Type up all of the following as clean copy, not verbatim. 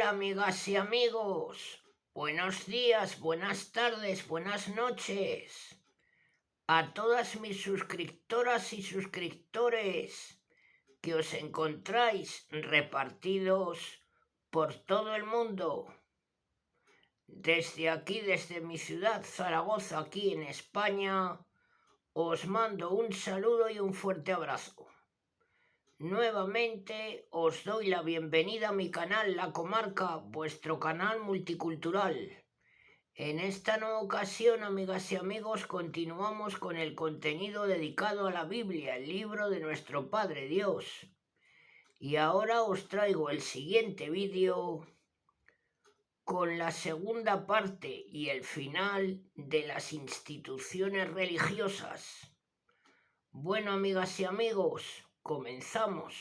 amigas y amigos. Buenos días, buenas tardes, buenas noches a todas mis suscriptoras y suscriptores que os encontráis repartidos por todo el mundo. Desde aquí, desde mi ciudad, Zaragoza, aquí en España, os mando un saludo y un fuerte abrazo. Nuevamente os doy la bienvenida a mi canal La Comarca, vuestro canal multicultural. En esta nueva ocasión, amigas y amigos, continuamos con el contenido dedicado a la Biblia, el libro de nuestro Padre Dios. Y ahora os traigo el siguiente vídeo con la segunda parte y el final de las instituciones religiosas. Bueno, amigas y amigos, comenzamos.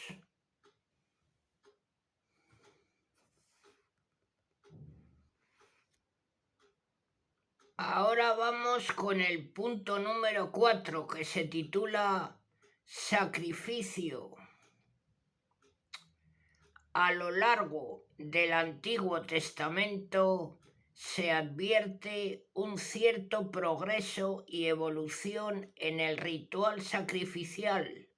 Ahora vamos con el punto número 4, que se titula Sacrificio. A lo largo del Antiguo Testamento se advierte un cierto progreso y evolución en el ritual sacrificial.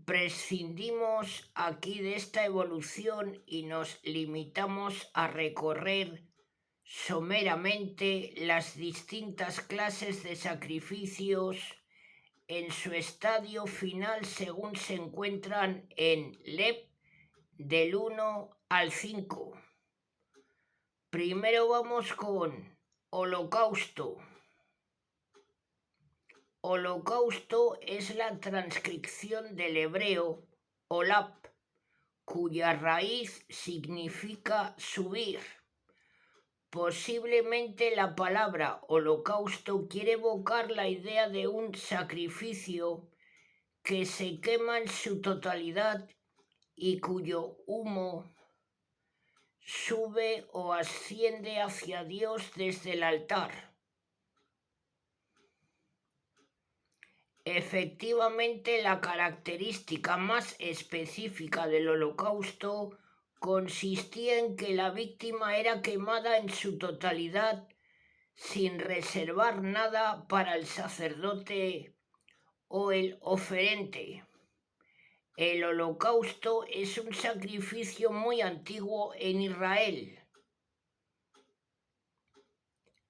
Prescindimos aquí de esta evolución y nos limitamos a recorrer someramente las distintas clases de sacrificios en su estadio final según se encuentran en Lev del 1 al 5. Primero vamos con holocausto. Holocausto es la transcripción del hebreo olap, cuya raíz significa subir. Posiblemente la palabra holocausto quiere evocar la idea de un sacrificio que se quema en su totalidad y cuyo humo sube o asciende hacia Dios desde el altar. Efectivamente, la característica más específica del holocausto consistía en que la víctima era quemada en su totalidad sin reservar nada para el sacerdote o el oferente. El holocausto es un sacrificio muy antiguo en Israel.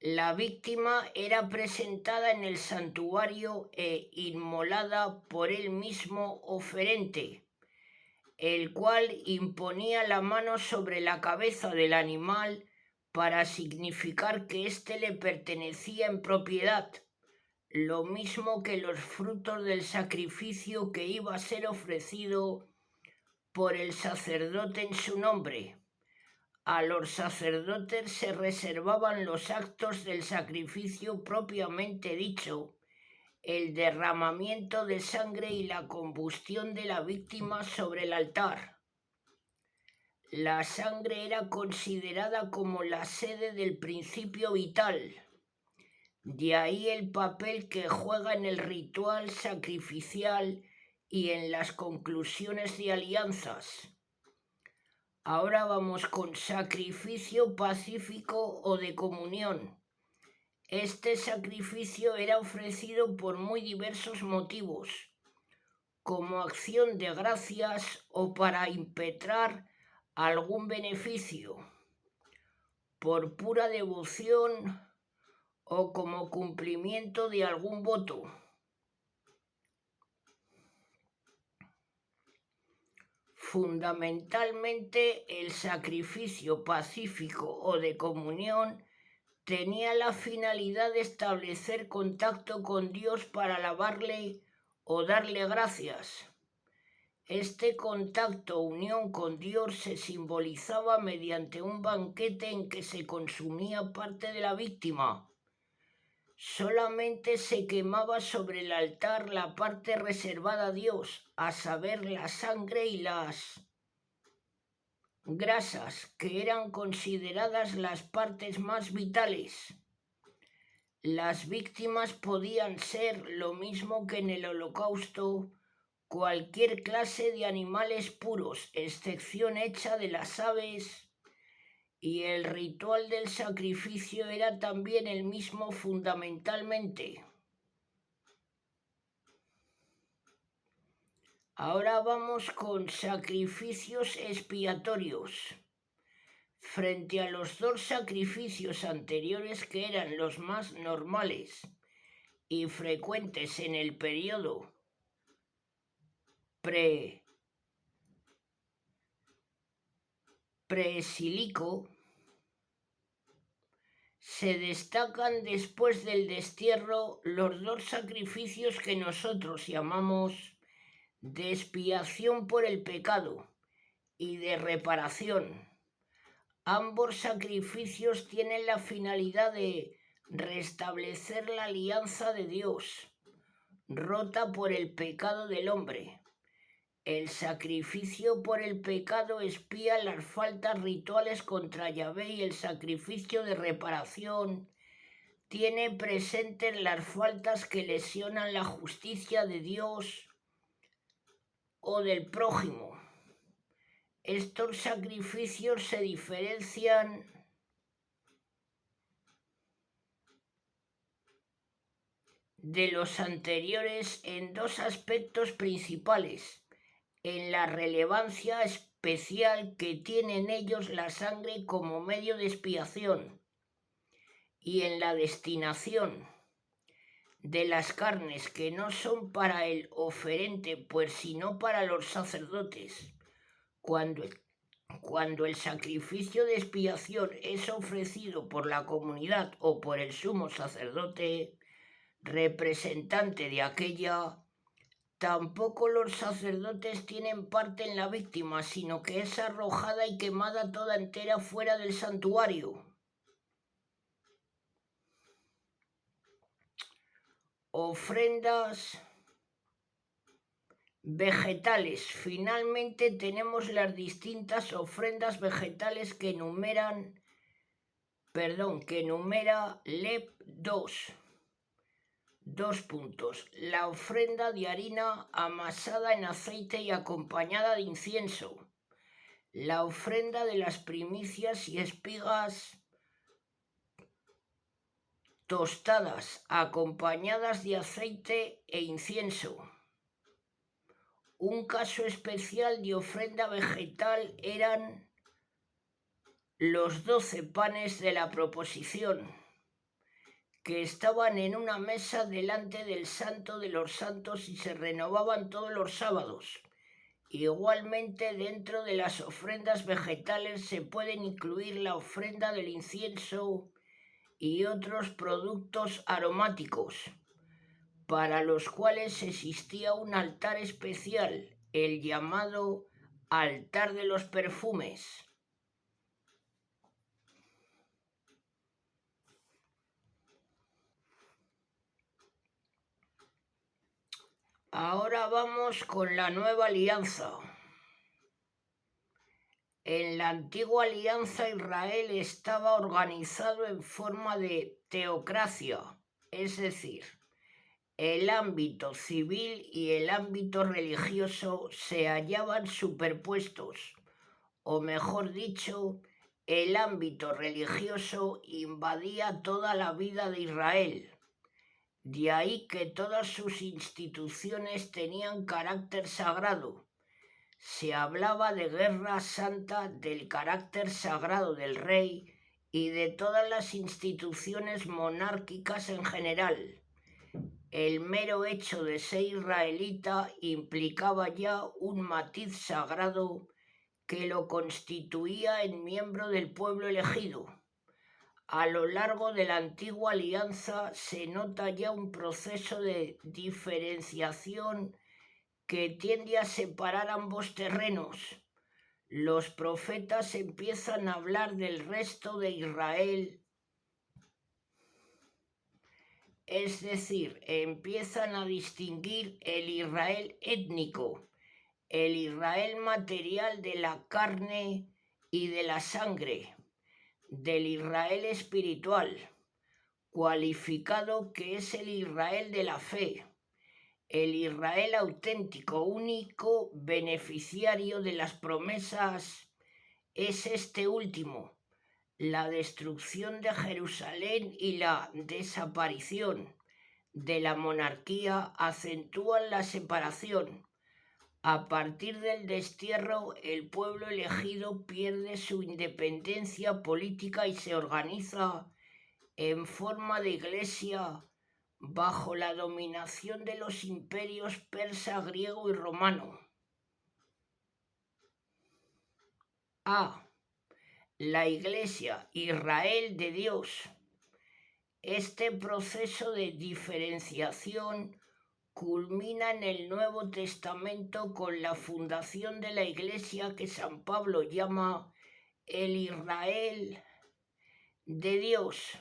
La víctima era presentada en el santuario e inmolada por el mismo oferente, el cual imponía la mano sobre la cabeza del animal para significar que éste le pertenecía en propiedad, lo mismo que los frutos del sacrificio que iba a ser ofrecido por el sacerdote en su nombre. A los sacerdotes se reservaban los actos del sacrificio propiamente dicho, el derramamiento de sangre y la combustión de la víctima sobre el altar. La sangre era considerada como la sede del principio vital. De ahí el papel que juega en el ritual sacrificial y en las conclusiones de alianzas. Ahora vamos con sacrificio pacífico o de comunión. Este sacrificio era ofrecido por muy diversos motivos, como acción de gracias o para impetrar algún beneficio, por pura devoción o como cumplimiento de algún voto. Fundamentalmente, el sacrificio pacífico o de comunión tenía la finalidad de establecer contacto con Dios para alabarle o darle gracias. Este contacto o unión con Dios se simbolizaba mediante un banquete en que se consumía parte de la víctima. Solamente se quemaba sobre el altar la parte reservada a Dios, a saber, la sangre y las grasas, que eran consideradas las partes más vitales. Las víctimas podían ser, lo mismo que en el holocausto, cualquier clase de animales puros, excepción hecha de las aves, y el ritual del sacrificio era también el mismo fundamentalmente. Ahora vamos con sacrificios expiatorios. Frente a los dos sacrificios anteriores, que eran los más normales y frecuentes en el periodo preesílico, se destacan después del destierro los dos sacrificios que nosotros llamamos de expiación por el pecado y de reparación. Ambos sacrificios tienen la finalidad de restablecer la alianza de Dios, rota por el pecado del hombre. El sacrificio por el pecado expía las faltas rituales contra Yahvé, y el sacrificio de reparación tiene presentes las faltas que lesionan la justicia de Dios o del prójimo. Estos sacrificios se diferencian de los anteriores en dos aspectos principales: en la relevancia especial que tienen ellos la sangre como medio de expiación, y en la destinación de las carnes, que no son para el oferente, pues sino para los sacerdotes. Cuando el sacrificio de expiación es ofrecido por la comunidad o por el sumo sacerdote representante de aquella, tampoco los sacerdotes tienen parte en la víctima, sino que es arrojada y quemada toda entera fuera del santuario. Ofrendas vegetales. Finalmente tenemos las distintas ofrendas vegetales que enumera Lep 2. La ofrenda de harina amasada en aceite y acompañada de incienso. La ofrenda de las primicias y espigas tostadas, acompañadas de aceite e incienso. Un caso especial de ofrenda vegetal eran los 12 panes de la proposición, que estaban en una mesa delante del Santo de los Santos y se renovaban todos los sábados. Igualmente, dentro de las ofrendas vegetales se pueden incluir la ofrenda del incienso y otros productos aromáticos, para los cuales existía un altar especial, el llamado altar de los perfumes. Ahora vamos con la nueva alianza. En la antigua alianza, Israel estaba organizado en forma de teocracia, es decir, el ámbito civil y el ámbito religioso se hallaban superpuestos, o mejor dicho, el ámbito religioso invadía toda la vida de Israel. De ahí que todas sus instituciones tenían carácter sagrado. Se hablaba de guerra santa, del carácter sagrado del rey y de todas las instituciones monárquicas en general. El mero hecho de ser israelita implicaba ya un matiz sagrado que lo constituía en miembro del pueblo elegido. A lo largo de la antigua alianza se nota ya un proceso de diferenciación que tiende a separar ambos terrenos. Los profetas empiezan a hablar del resto de Israel, es decir, empiezan a distinguir el Israel étnico, el Israel material de la carne y de la sangre, del Israel espiritual, cualificado, que es el Israel de la fe, El Israel auténtico, único beneficiario de las promesas, es este último. La destrucción de Jerusalén y la desaparición de la monarquía acentúan la separación. A partir del destierro, el pueblo elegido pierde su independencia política y se organiza en forma de iglesia bajo la dominación de los imperios persa, griego y romano. A. La Iglesia Israel de Dios. Este proceso de diferenciación culmina en el Nuevo Testamento con la fundación de la Iglesia que San Pablo llama el Israel de Dios.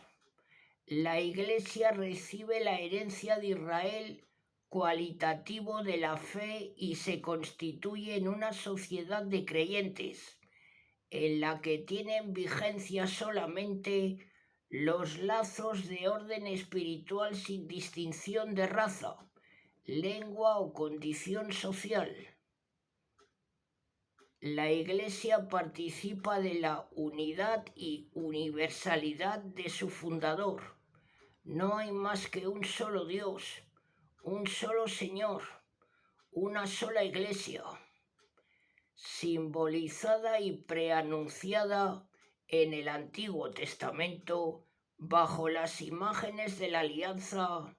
La Iglesia recibe la herencia de Israel cualitativo de la fe y se constituye en una sociedad de creyentes en la que tienen vigencia solamente los lazos de orden espiritual sin distinción de raza, lengua o condición social. La Iglesia participa de la unidad y universalidad de su fundador. No hay más que un solo Dios, un solo Señor, una sola Iglesia, simbolizada y preanunciada en el Antiguo Testamento bajo las imágenes de la alianza,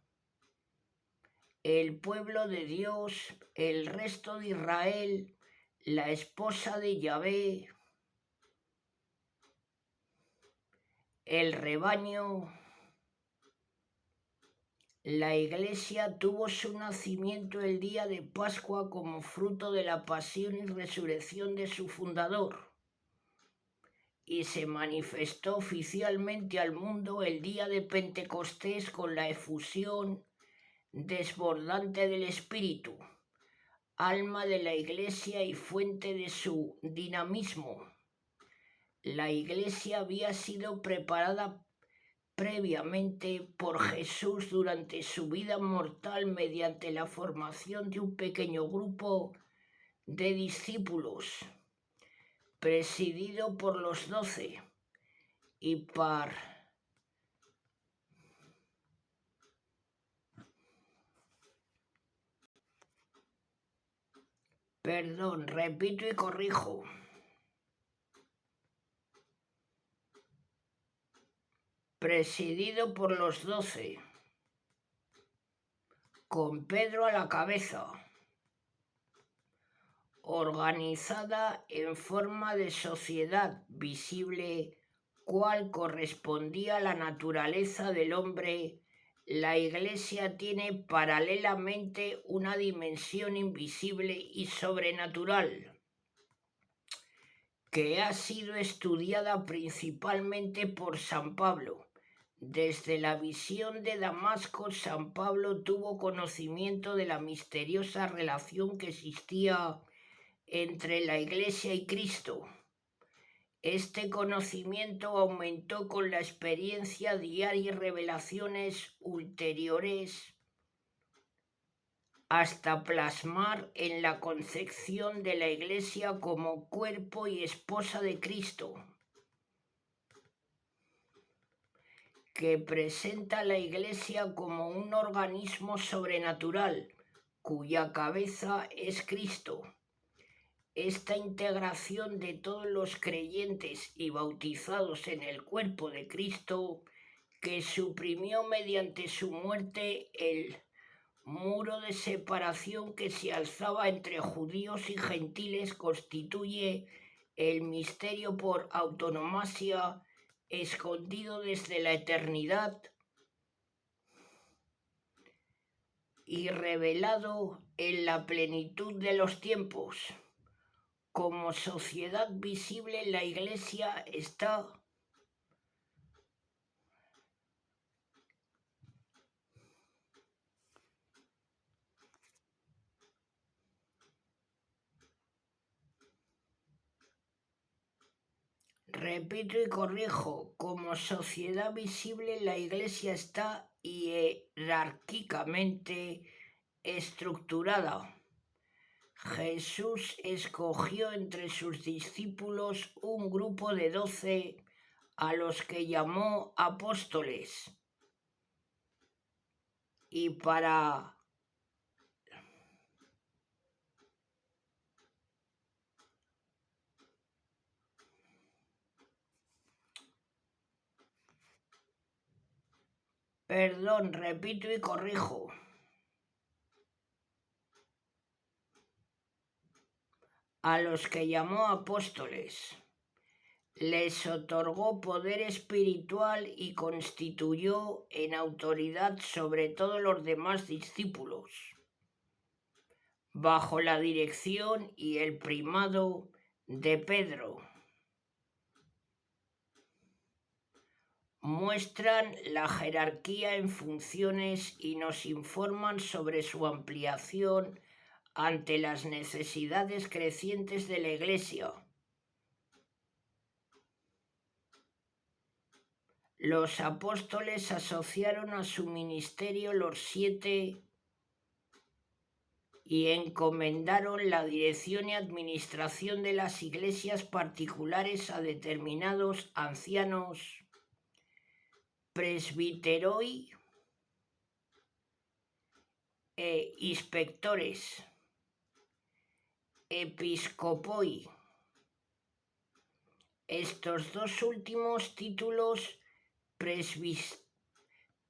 el pueblo de Dios, el resto de Israel, la esposa de Yahvé, el rebaño. La Iglesia tuvo su nacimiento el día de Pascua como fruto de la pasión y resurrección de su fundador, y se manifestó oficialmente al mundo el día de Pentecostés con la efusión desbordante del Espíritu, alma de la Iglesia y fuente de su dinamismo. La Iglesia había sido preparada previamente por Jesús durante su vida mortal mediante la formación de un pequeño grupo de discípulos, presidido por los 12 y repito y corrijo. Presidido por los 12, con Pedro a la cabeza, organizada en forma de sociedad visible, cual correspondía a la naturaleza del hombre. La Iglesia tiene paralelamente una dimensión invisible y sobrenatural, que ha sido estudiada principalmente por San Pablo. Desde la visión de Damasco, San Pablo tuvo conocimiento de la misteriosa relación que existía entre la Iglesia y Cristo. Este conocimiento aumentó con la experiencia diaria y revelaciones ulteriores hasta plasmar en la concepción de la Iglesia como cuerpo y esposa de Cristo, que presenta a la Iglesia como un organismo sobrenatural, cuya cabeza es Cristo. Esta integración de todos los creyentes y bautizados en el cuerpo de Cristo, que suprimió mediante su muerte el muro de separación que se alzaba entre judíos y gentiles, constituye el misterio por autonomasia escondido desde la eternidad y revelado en la plenitud de los tiempos. Como sociedad visible, la Iglesia está repito y corrijo, como sociedad visible la Iglesia está jerárquicamente estructurada. Jesús escogió entre sus discípulos un grupo de 12 a los que llamó apóstoles. Y para Perdón, repito y corrijo. A los que llamó apóstoles, les otorgó poder espiritual y constituyó en autoridad sobre todos los demás discípulos, bajo la dirección y el primado de Pedro. Muestran la jerarquía en funciones y nos informan sobre su ampliación ante las necesidades crecientes de la Iglesia. Los apóstoles asociaron a su ministerio los 7 y encomendaron la dirección y administración de las iglesias particulares a determinados ancianos, presbiteroi e inspectores, episcopoi. Estos dos últimos títulos,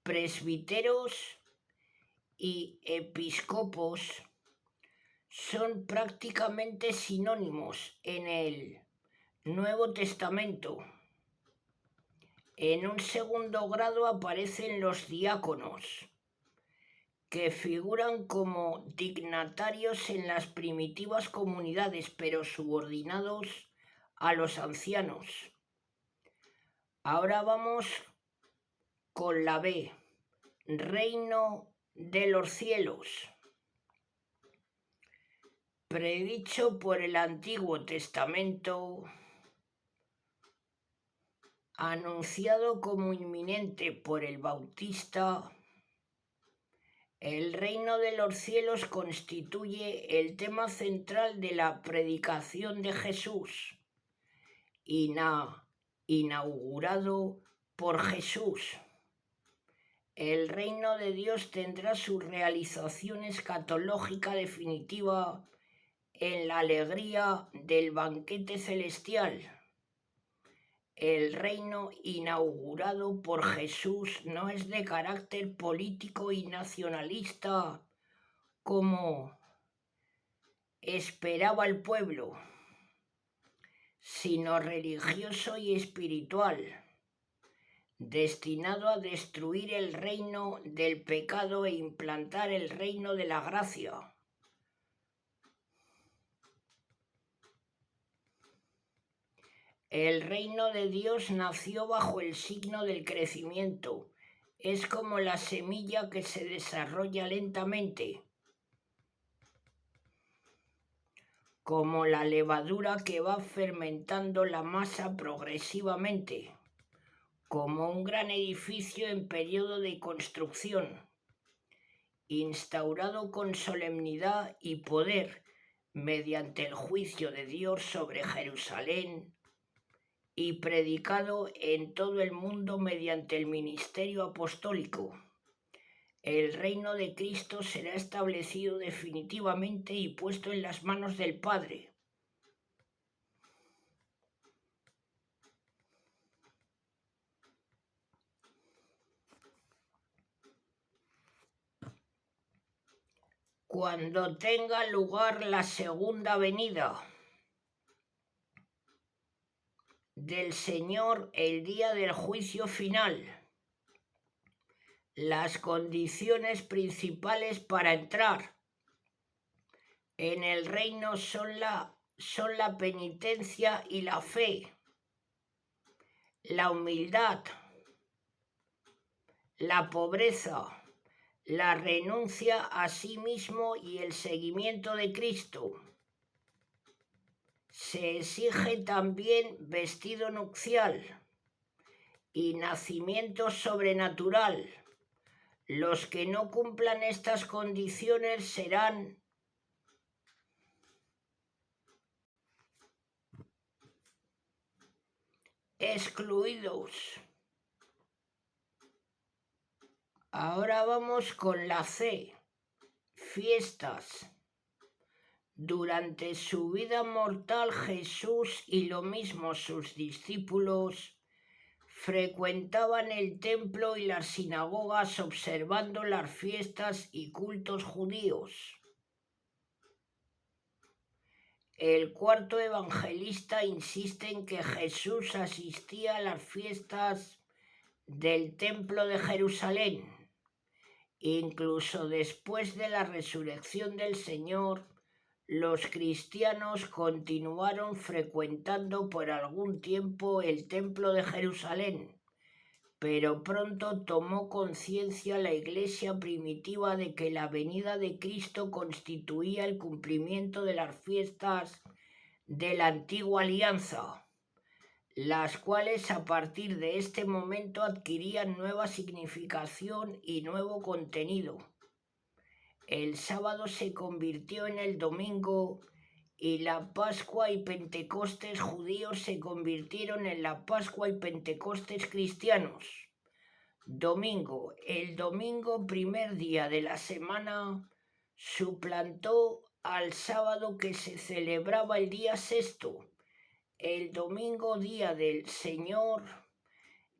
presbíteros y episcopos, son prácticamente sinónimos en el Nuevo Testamento. En un segundo grado aparecen los diáconos, que figuran como dignatarios en las primitivas comunidades, pero subordinados a los ancianos. Ahora vamos con la B, reino de los cielos. Predicho por el Antiguo Testamento, anunciado como inminente por el Bautista, el reino de los cielos constituye el tema central de la predicación de Jesús, inaugurado por Jesús. El reino de Dios tendrá su realización escatológica definitiva en la alegría del banquete celestial. El reino inaugurado por Jesús no es de carácter político y nacionalista como esperaba el pueblo, sino religioso y espiritual, destinado a destruir el reino del pecado e implantar el reino de la gracia. El reino de Dios nació bajo el signo del crecimiento. Es como la semilla que se desarrolla lentamente, como la levadura que va fermentando la masa progresivamente, como un gran edificio en periodo de construcción, instaurado con solemnidad y poder mediante el juicio de Dios sobre Jerusalén y predicado en todo el mundo mediante el ministerio apostólico. El reino de Cristo será establecido definitivamente y puesto en las manos del Padre. Cuando tenga lugar la segunda venida del Señor, el día del juicio final, las condiciones principales para entrar en el reino son la penitencia y la fe, la humildad, la pobreza, la renuncia a sí mismo y el seguimiento de Cristo. Se exige también vestido nupcial y nacimiento sobrenatural, Los que no cumplan estas condiciones serán excluidos. Ahora vamos con la C. Fiestas. Durante su vida mortal, Jesús y lo mismo sus discípulos frecuentaban el templo y las sinagogas observando las fiestas y cultos judíos. El cuarto evangelista insiste en que Jesús asistía a las fiestas del templo de Jerusalén. Incluso después de la resurrección del Señor, los cristianos continuaron frecuentando por algún tiempo el templo de Jerusalén, pero pronto tomó conciencia la Iglesia primitiva de que la venida de Cristo constituía el cumplimiento de las fiestas de la antigua alianza, las cuales a partir de este momento adquirían nueva significación y nuevo contenido. El sábado se convirtió en el domingo y la Pascua y Pentecostes judíos se convirtieron en la Pascua y Pentecostes cristianos. Domingo. El domingo, primer día de la semana, suplantó al sábado que se celebraba el día sexto. El domingo, día del Señor,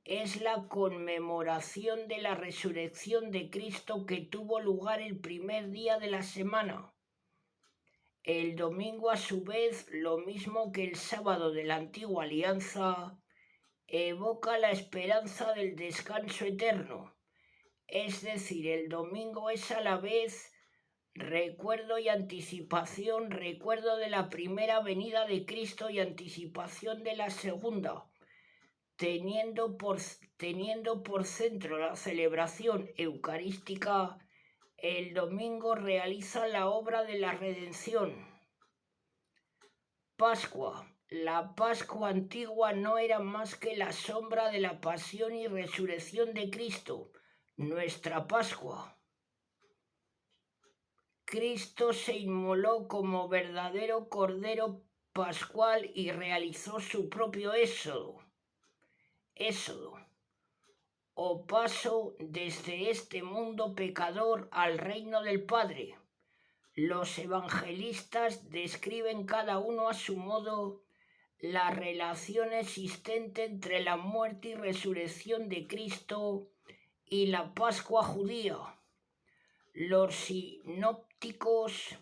es la conmemoración de la resurrección de Cristo que tuvo lugar el primer día de la semana. El domingo, a su vez, lo mismo que el sábado de la antigua alianza, evoca la esperanza del descanso eterno. Es decir, el domingo es a la vez recuerdo y anticipación, recuerdo de la primera venida de Cristo y anticipación de la segunda, teniendo por centro la celebración eucarística. El domingo realiza la obra de la redención. Pascua. La Pascua antigua no era más que la sombra de la pasión y resurrección de Cristo, nuestra Pascua. Cristo se inmoló como verdadero Cordero Pascual y realizó su propio éxodo o paso desde este mundo pecador al reino del Padre. Los evangelistas describen cada uno a su modo la relación existente entre la muerte y resurrección de Cristo y la Pascua judía. Los sinópticos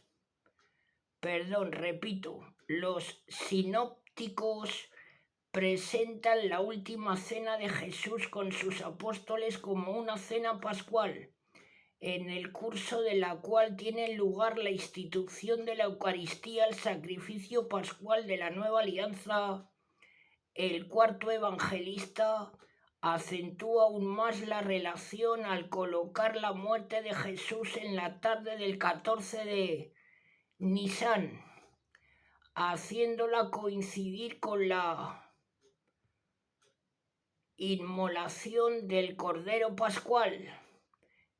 presentan la última cena de Jesús con sus apóstoles como una cena pascual, en el curso de la cual tiene lugar la institución de la Eucaristía, el sacrificio pascual de la nueva alianza. El cuarto evangelista acentúa aún más la relación al colocar la muerte de Jesús en la tarde del 14 de Nisan, haciéndola coincidir con la inmolación del Cordero Pascual.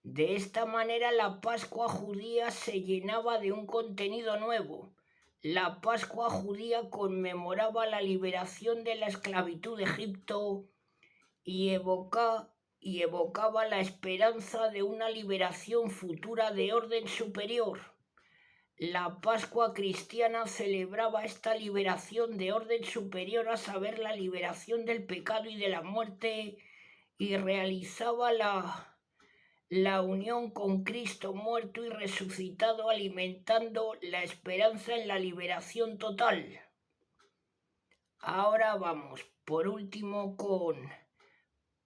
De esta manera la Pascua judía se llenaba de un contenido nuevo. La Pascua judía conmemoraba la liberación de la esclavitud de Egipto y evocaba la esperanza de una liberación futura de orden superior. La Pascua cristiana celebraba esta liberación de orden superior, a saber, la liberación del pecado y de la muerte, y realizaba la unión con Cristo muerto y resucitado, alimentando la esperanza en la liberación total. Ahora vamos, por último, con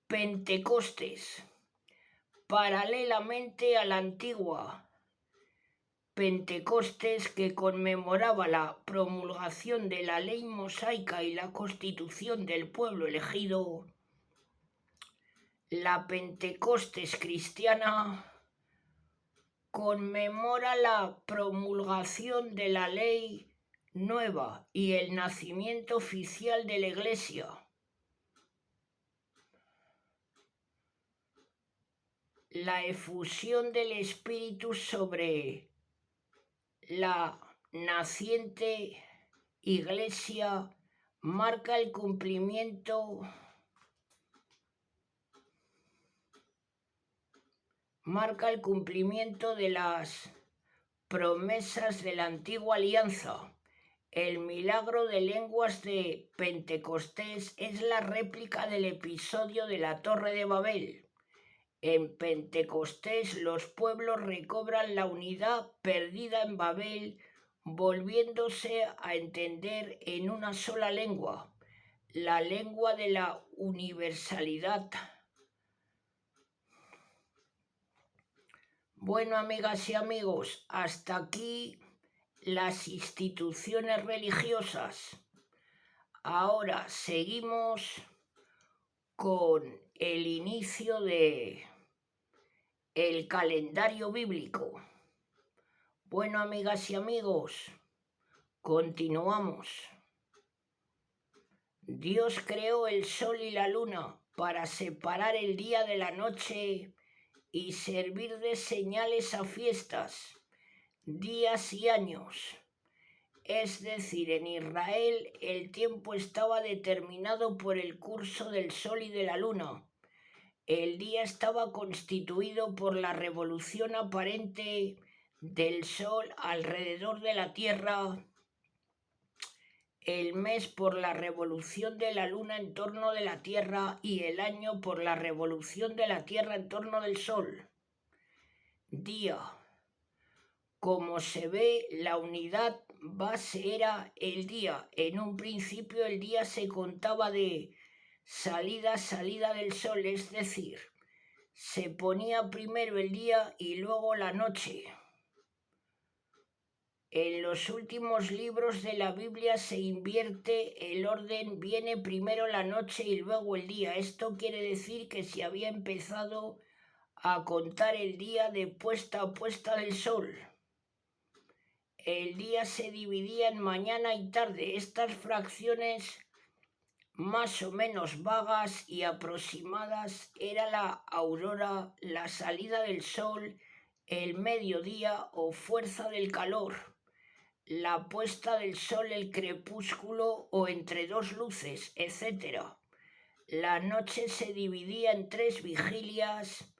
Pentecostes. Paralelamente a la antigua Pentecostes, que conmemoraba la promulgación de la ley mosaica y la constitución del pueblo elegido, la Pentecostes cristiana conmemora la promulgación de la ley nueva y el nacimiento oficial de la Iglesia. la efusión del Espíritu sobre la naciente Iglesia marca el cumplimiento de las promesas de la antigua alianza. El milagro de lenguas de Pentecostés es la réplica del episodio de la Torre de Babel. En Pentecostés los pueblos recobran la unidad perdida en Babel, volviéndose a entender en una sola lengua, la lengua de la universalidad. Bueno, amigas y amigos, hasta aquí las instituciones religiosas. Ahora seguimos con el inicio de el calendario bíblico. Bueno, amigas y amigos, continuamos. Dios creó el sol y la luna para separar el día de la noche y servir de señales a fiestas, días y años. Es decir, en Israel el tiempo estaba determinado por el curso del sol y de la luna. El día estaba constituido por la revolución aparente del sol alrededor de la Tierra, el mes por la revolución de la luna en torno de la Tierra y el año por la revolución de la Tierra en torno del sol. Día. Como se ve, la unidad base era el día. En un principio el día se contaba de salida a salida del sol, es decir, se ponía primero el día y luego la noche. En los últimos libros de la Biblia se invierte el orden, viene primero la noche y luego el día. Esto quiere decir que se había empezado a contar el día de puesta a puesta del sol. El día se dividía en mañana y tarde. Estas fracciones más o menos vagas y aproximadas era la aurora, la salida del sol, el mediodía o fuerza del calor, la puesta del sol, el crepúsculo o entre dos luces, etc. La noche se dividía en 3 vigilias: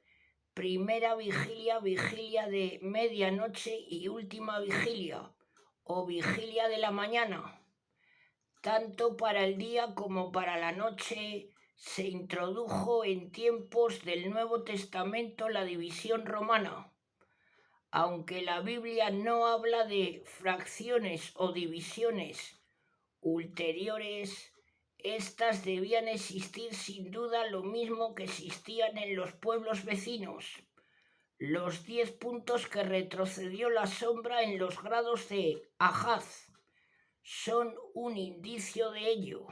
primera vigilia, vigilia de medianoche y última vigilia o vigilia de la mañana. Tanto para el día como para la noche se introdujo en tiempos del Nuevo Testamento la división romana. Aunque la Biblia no habla de fracciones o divisiones ulteriores, estas debían existir sin duda lo mismo que existían en los pueblos vecinos. Los 10 puntos que retrocedió la sombra en los grados de Ahaz son un indicio de ello.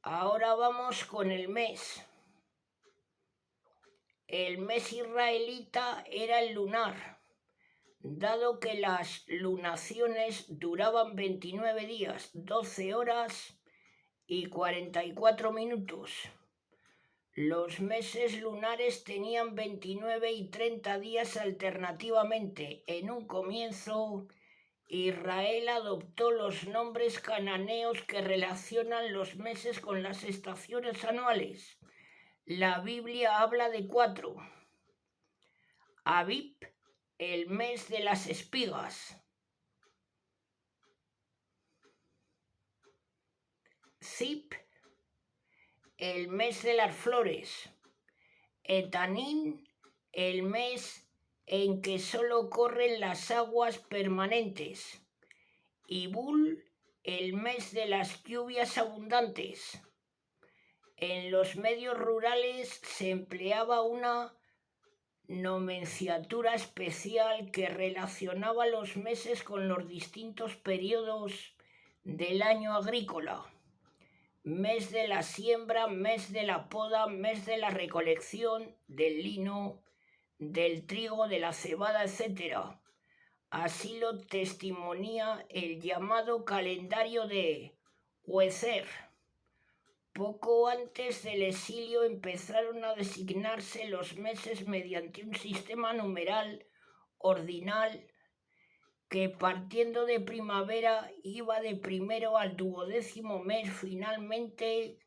Ahora vamos con el mes. El mes israelita era el lunar, dado que las lunaciones duraban 29 días, 12 horas y 44 minutos. Los meses lunares tenían 29 y 30 días alternativamente. En un comienzo, Israel adoptó los nombres cananeos que relacionan los meses con las estaciones anuales. La Biblia habla de 4. Abib, el mes de las espigas. Zip, el mes de las flores. Etanín, el mes en que solo corren las aguas permanentes. Ibul, el mes de las lluvias abundantes. En los medios rurales se empleaba una nomenclatura especial que relacionaba los meses con los distintos periodos del año agrícola. Mes de la siembra, mes de la poda, mes de la recolección del lino, del trigo, de la cebada, etc. Así lo testimonia el llamado calendario de Weser, Poco antes del exilio empezaron a designarse los meses mediante un sistema numeral ordinal que, partiendo de primavera, iba de primero al 12º mes. Finalmente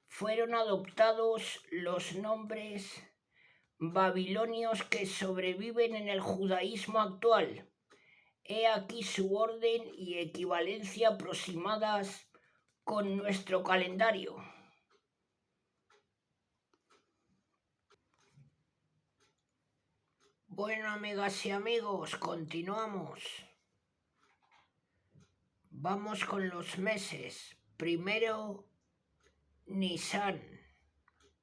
fueron adoptados los nombres babilonios que sobreviven en el judaísmo actual. He aquí su orden y equivalencia aproximadas con nuestro calendario. Bueno, amigas y amigos, continuamos. Vamos con los meses. Primero, Nisan,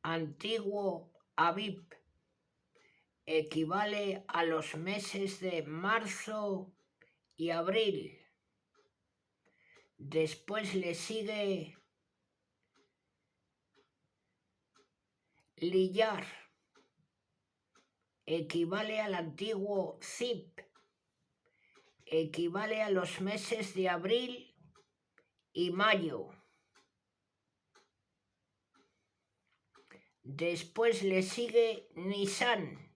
antiguo Aviv, equivale a los meses de marzo y abril. Después le sigue Liyar, equivale al antiguo Zip, equivale a los meses de abril y mayo. Después le sigue Nisan,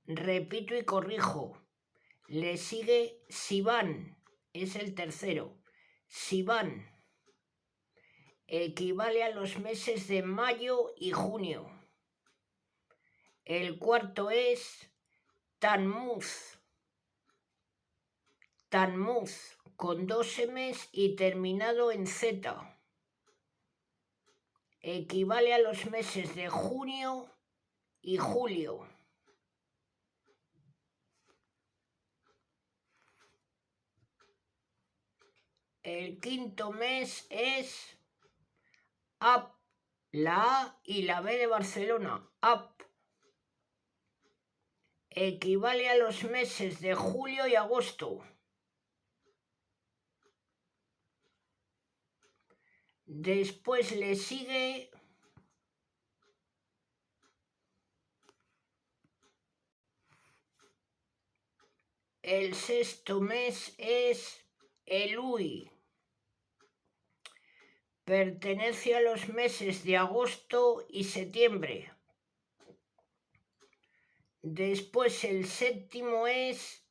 repito y corrijo, le sigue Sivan, es el tercero. Sivan equivale a los meses de mayo y junio. El cuarto es Tammuz, con 2 M's y terminado en Z. Equivale a los meses de junio y julio. El quinto mes es Ab, la A y la B de Barcelona, Ab. Equivale a los meses de julio y agosto. Después le sigue el sexto mes, es Elui. Pertenece a los meses de agosto y septiembre. Después el séptimo es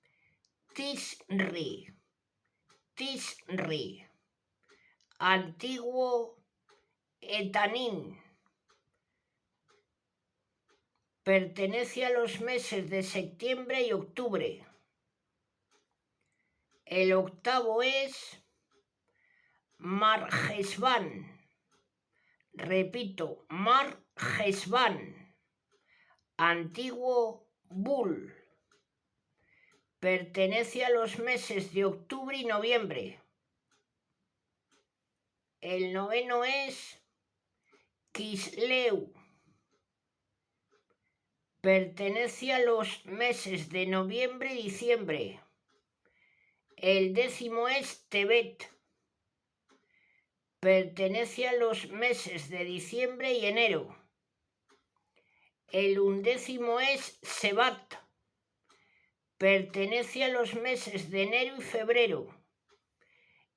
Tisri, antiguo Etanín. Pertenece a los meses de septiembre y octubre. El octavo es Marjesván. Repito, Marjesván, antiguo Bul. Pertenece a los meses de octubre y noviembre. El noveno es Kisleu. Pertenece a los meses de noviembre y diciembre. El décimo es Tebet. Pertenece a los meses de diciembre y enero. El undécimo es Sebat. Pertenece a los meses de enero y febrero.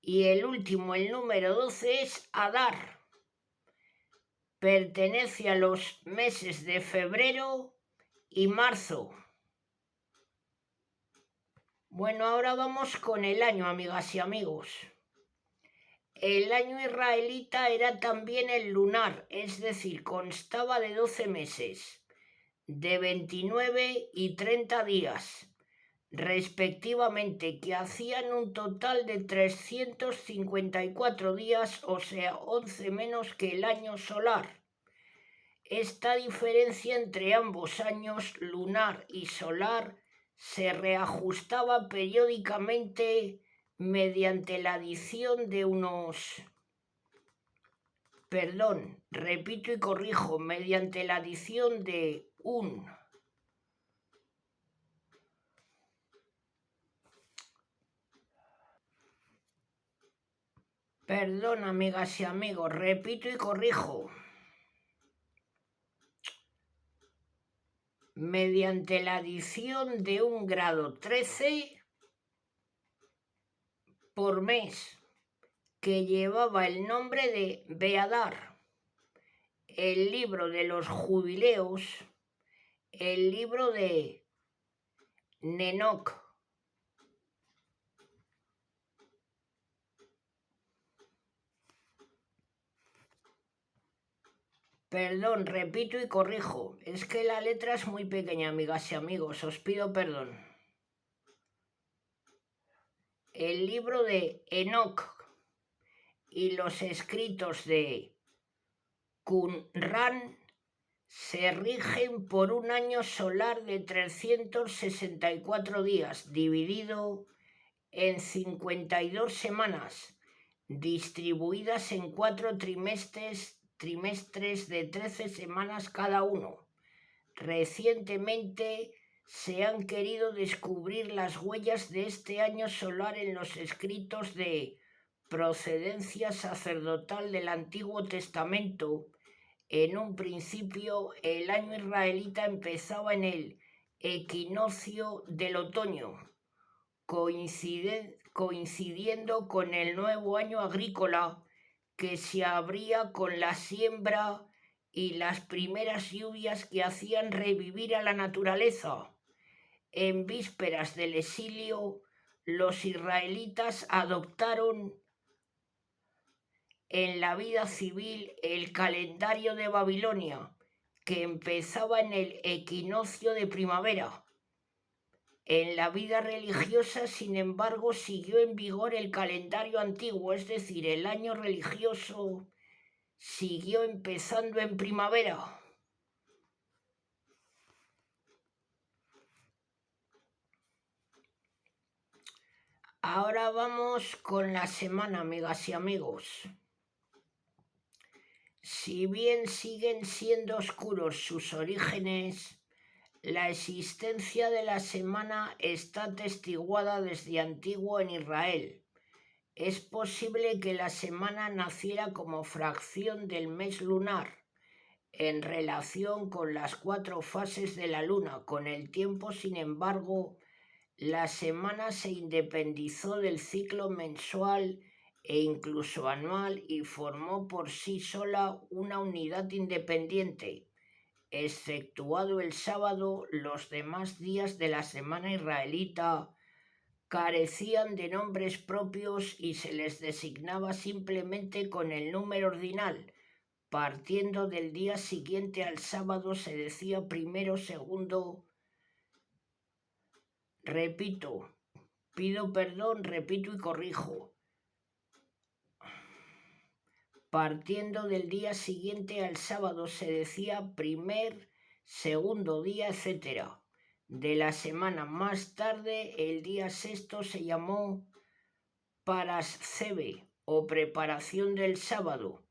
Y el último, el número 12, es Adar. Pertenece a los meses de febrero y marzo. Bueno, ahora vamos con el año, amigas y amigos. El año israelita era también el lunar, es decir, constaba de 12 meses, de 29 y 30 días, respectivamente, que hacían un total de 354 días, o sea, 11 menos que el año solar. Esta diferencia entre ambos años, lunar y solar, se reajustaba periódicamente mediante la adición de mediante la adición de amigas y amigos, repito y corrijo. Mediante la adición de 1 grado 13 por mes, que llevaba el nombre de Beadar, el libro de los jubileos, el libro de Nenoc. Perdón, repito y corrijo, es que la letra es muy pequeña, amigas y amigos, os pido perdón. El libro de Enoc y los escritos de Qumran se rigen por un año solar de 364 días, dividido en 52 semanas, distribuidas en 4 trimestres de 13 semanas cada uno. Recientemente se han querido descubrir las huellas de este año solar en los escritos de procedencia sacerdotal del Antiguo Testamento. En un principio, el año israelita empezaba en el equinoccio del otoño, coincidiendo con el nuevo año agrícola que se abría con la siembra y las primeras lluvias que hacían revivir a la naturaleza. En vísperas del exilio, los israelitas adoptaron en la vida civil el calendario de Babilonia, que empezaba en el equinoccio de primavera. En la vida religiosa, sin embargo, siguió en vigor el calendario antiguo, es decir, el año religioso siguió empezando en primavera. Ahora vamos con la semana, amigas y amigos. Si bien siguen siendo oscuros sus orígenes, la existencia de la semana está atestiguada desde antiguo en Israel. Es posible que la semana naciera como fracción del mes lunar, en relación con las 4 fases de la luna. Con el tiempo, sin embargo, la semana se independizó del ciclo mensual e incluso anual y formó por sí sola una unidad independiente. Exceptuado el sábado, los demás días de la semana israelita carecían de nombres propios y se les designaba simplemente con el número ordinal. Partiendo del día siguiente al sábado se decía primero, segundo. Repito, pido perdón, repito y corrijo. Partiendo del día siguiente al sábado se decía primer, segundo día, etc. De la semana más tarde, el día sexto se llamó Parasceve o preparación del sábado.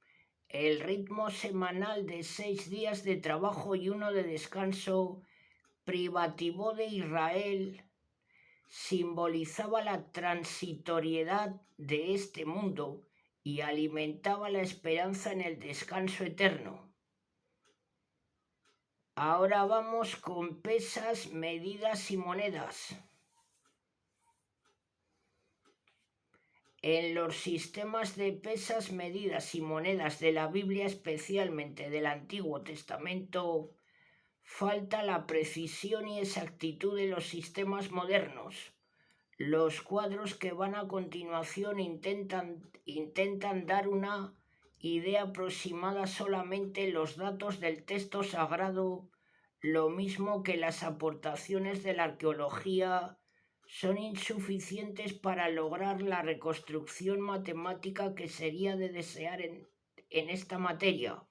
El ritmo semanal de 6 días de trabajo y 1 de descanso privativo de Israel simbolizaba la transitoriedad de este mundo y alimentaba la esperanza en el descanso eterno. Ahora vamos con pesas, medidas y monedas. En los sistemas de pesas, medidas y monedas de la Biblia, especialmente del Antiguo Testamento, falta la precisión y exactitud de los sistemas modernos. Los cuadros que van a continuación intentan dar una idea aproximada solamente los datos del texto sagrado, lo mismo que las aportaciones de la arqueología son insuficientes para lograr la reconstrucción matemática que sería de desear en esta materia.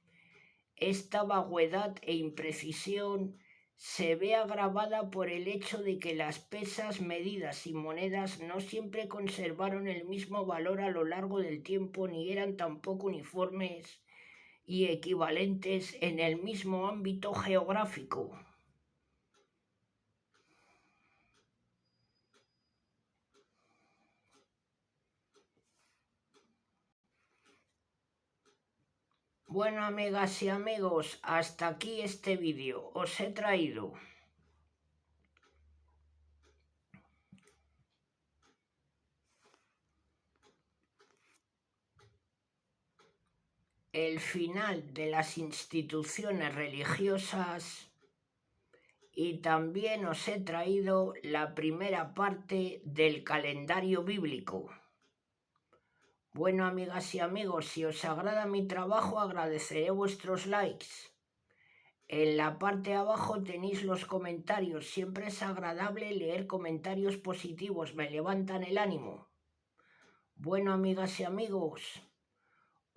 Esta vaguedad e imprecisión se ve agravada por el hecho de que las pesas, medidas y monedas no siempre conservaron el mismo valor a lo largo del tiempo ni eran tampoco uniformes y equivalentes en el mismo ámbito geográfico. Bueno, amigas y amigos, hasta aquí este vídeo. Os he traído el final de las instituciones religiosas y también os he traído la primera parte del calendario bíblico. Bueno, amigas y amigos, si os agrada mi trabajo, agradeceré vuestros likes. En la parte de abajo tenéis los comentarios. Siempre es agradable leer comentarios positivos, me levantan el ánimo. Bueno, amigas y amigos,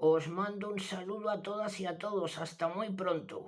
os mando un saludo a todas y a todos. Hasta muy pronto.